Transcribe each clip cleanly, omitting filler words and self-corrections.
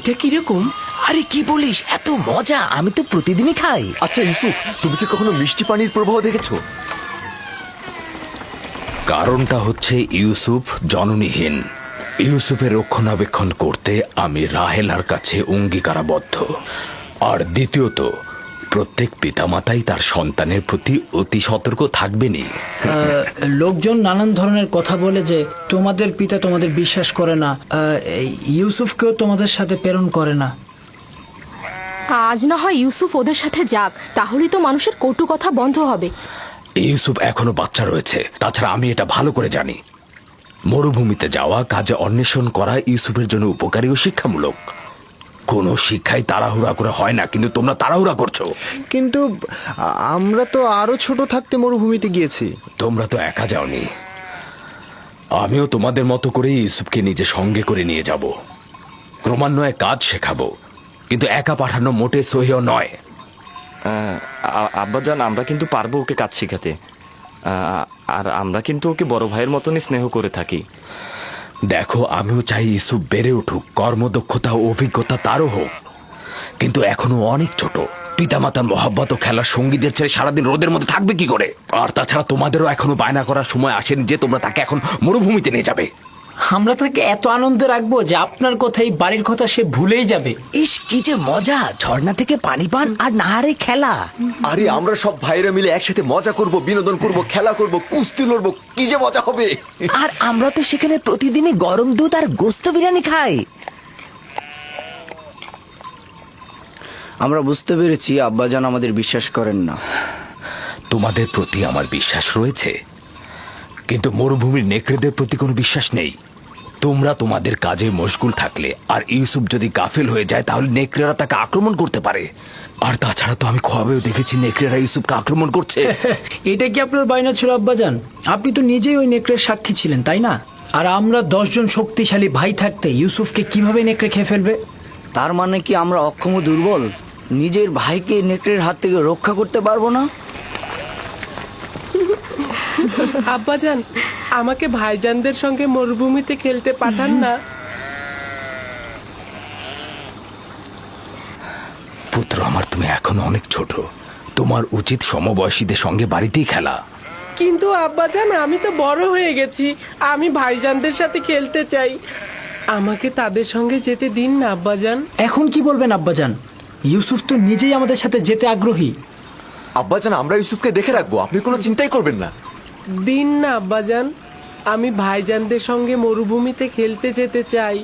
এইটা কিরকম? আরে কি বলিস, এত মজা! আমি তো প্রতিদিনই খাই। আচ্ছা ইউসুফ, তুমি কি কখনো মিষ্টি পানির প্রবাহ দেখেছো? কারণটা হচ্ছে ইউসুফ জননীহীন। ইউসুফের রক্ষণাবেক্ষণ করতে আমি রাহেলার কাছে অঙ্গীকারাবদ্ধ। আর দ্বিতীয়ত, প্রত্যেক পিতামাতাই তার সন্তানের প্রতি অতি সতর্ক থাকবেনই। লোকজন নানান ধরনের কথা বলে যে তোমাদের পিতা তোমাদের বিশ্বাস করে না, ইউসুফকেও তোমাদের সাথে প্রেরণ করে না। আজ না হয় ইউসুফ ওদের সাথে যাক, তাহলেই তো মানুষের কটু কথা বন্ধ হবে। ইউসুফ এখনো বাচ্চা রয়েছে। তাছাড়া আমি এটা ভালো করে জানি, মরুভূমিতে যাওয়া, কাজে অন্বেষণ করা ইউসুফের জন্য উপকারী ও শিক্ষামূলক। কোনো শিক্ষাই তাড়াহুড়া করে হয় না, কিন্তু তোমরা তাড়াহুড়া করছো। কিন্তু আমরা তো আরো ছোট থাকতে মরুভূমিতে গিয়েছি। তোমরা তো একা যাওনি, আমিও তোমাদের মতো করে ইউসুফকে নিজে সঙ্গে করে নিয়ে যাব। ক্রমান্বয়ে কাজ শেখাবো, কিন্তু একা পাঠানো মোটে সহিও নয়। আব্বাজান, আমরা কিন্তু পারবো ওকে কাজ শেখাতে। আর আমরা কিন্তু ওকে বড় ভাইয়ের মতনই স্নেহ করে থাকি। দেখো, আমিও চাই ইউসুফ বেড়ে উঠুক, কর্মদক্ষতা ও অভিজ্ঞতা তারও হোক, কিন্তু এখনো অনেক ছোট। পিতামাতার মহাব্বত ও খেলার সঙ্গীদের ছেড়ে সারাদিন রোদের মধ্যে থাকবে কি করে? আর তাছাড়া তোমাদেরও এখনো বায়না করার সময় আসেনি যে তোমরা তাকে এখন মরুভূমিতে নিয়ে যাবে। আমরা তাকে এত আনন্দে রাখবো যে আপনার কথা, এই বাড়ির কথা সে ভুলেই যাবে। ইস, কি যে মজা! ঝর্ণা থেকে পানি পান আর নাহারে খেলা। আরে আমরা সব ভাইরা মিলে একসাথে মজা করব, বিনোদন করব, খেলা করব, কুস্তি লড়বো, কি যে মজা হবে! আর আমরা তো সেখানে প্রতিদিনই গরম দুধ আর গোস্ত বিরিয়ানি খাই। আমরা বুঝতে পেরেছি আব্বাজান আমাদের বিশ্বাস করেন না। তোমাদের প্রতি আমার বিশ্বাস রয়েছে, কিন্তু মরুভূমির নেকড়েদের প্রতি কোনো বিশ্বাস নেই। তোমরা তোমাদের কাজে মশগুল থাকলে আর ইউসুফ যদি গাফিল হয়ে যায়, তাহলে নেকড়েরা তাকে আক্রমণ করতে পারে। আর তাছাড়া তো আমি খোয়াবেও দেখেছি নেকড়েরা ইউসুফকে আক্রমণ করছে। এটা কি আপনার বায়না ছিল আব্বাজান? আপনি তো নিজেই ওই নেকড়ের সাক্ষী ছিলেন, তাই না? আর আমরা 10 জন শক্তিশালী ভাই থাকতে ইউসুফকে কিভাবে নেকড়ে খেয়ে ফেলবে? তার মানে কি আমরা অক্ষম ও দুর্বল? নিজের ভাইকে নেকড়ের হাত থেকে রক্ষা করতে পারবো না? আব্বাজান, আমাকে ভাইজানদের সঙ্গে মরুভূমিতে খেলতে পাঠান না। পুত্র আমার, তুমি এখনো অনেক ছোট, তোমার উচিত সমবয়সীদের সঙ্গে বাড়িতেই খেলা। কিন্তু আব্বাজান, আমি তো বড় হয়ে গেছি, আমি ভাইজানদের সাথে খেলতে চাই। আমাকে তাদের সঙ্গে যেতে দিন না আব্বাজান। এখন কি বলবেন আব্বাজান? ইউসুফ তো নিজেই আমাদের সাথে যেতে আগ্রহী। আব্বাজান, আমরা ইউসুফকে দেখে রাখবো, আপনি কোনো চিন্তাই করবেন না। দিন না আব্বাজান, আমি ভাইজানদের সঙ্গে মরুভূমিতে খেলতে যেতে চাই।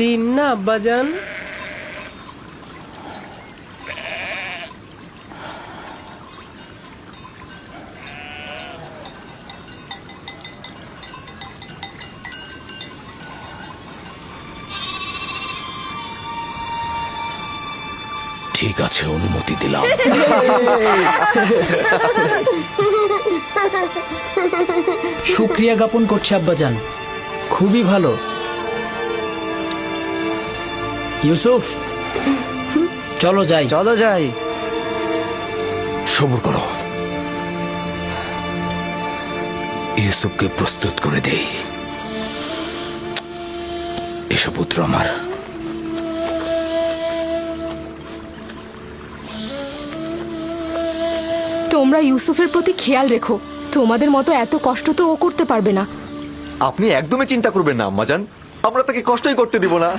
দিন না আব্বাজান। ঠিক আছে, অনুমতি দিলাম। শুকরিয়া জ্ঞাপন করছি আব্বাজান, খুবই ভালো। ইউসুফ, চলো যাই। চলো যাই। সবুর করো, ইউসুফকে প্রস্তুত করে দেই। এসো পুত্র আমার। তোমরা ইউসুফের প্রতি খেয়াল রেখো, তোমাদের মতো এত কষ্ট তো ও করতে পারবে না। আপনি একদমই চিন্তা করবেন না আম্মাজান, আমরা তাকে কষ্টই করতে দিব না।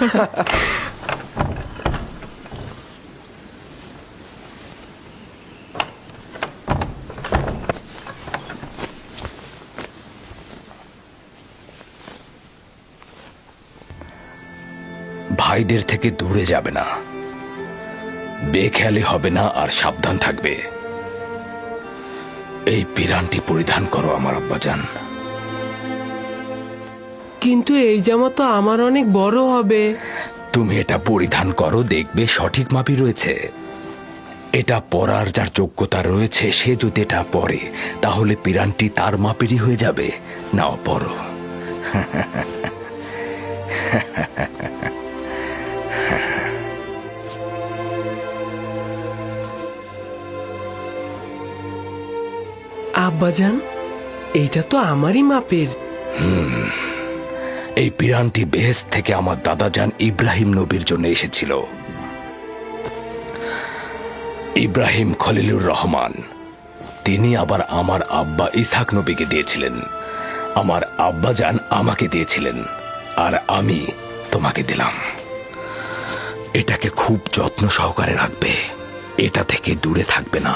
ভাইদের থেকে দূরে যাবে না, বেখেয়ালি হবে না, আর সাবধান থাকবে। এই পিরানটি পরিধান করো আমার আব্বাজান। কিন্তু এই জামা তো আমার অনেক বড় হবে। তুমি এটা পরিধান করো, দেখবে সঠিক মাপই রয়েছে। এটা পরার যার যোগ্যতা রয়েছে, সে যদি এটা পরে, তাহলে পিরানটি তার মাপেরই হয়ে যাবে। নাও পরো। আব্বাজান, এইটা তো আমারই মাপের। এই পিরানটি বেহেশত থেকে আমার দাদাজান ইব্রাহিম নবীর জন্য এসেছিল। ইব্রাহিম খলিলুর রহমান, তিনি আবার আমার আব্বা ইসহাক নবীকে দিয়েছিলেন। আমার আব্বাজান আমাকে দিয়েছিলেন, আর আমি তোমাকে দিলাম। এটাকে খুব যত্ন সহকারে রাখবে, এটা থেকে দূরে থাকবে না।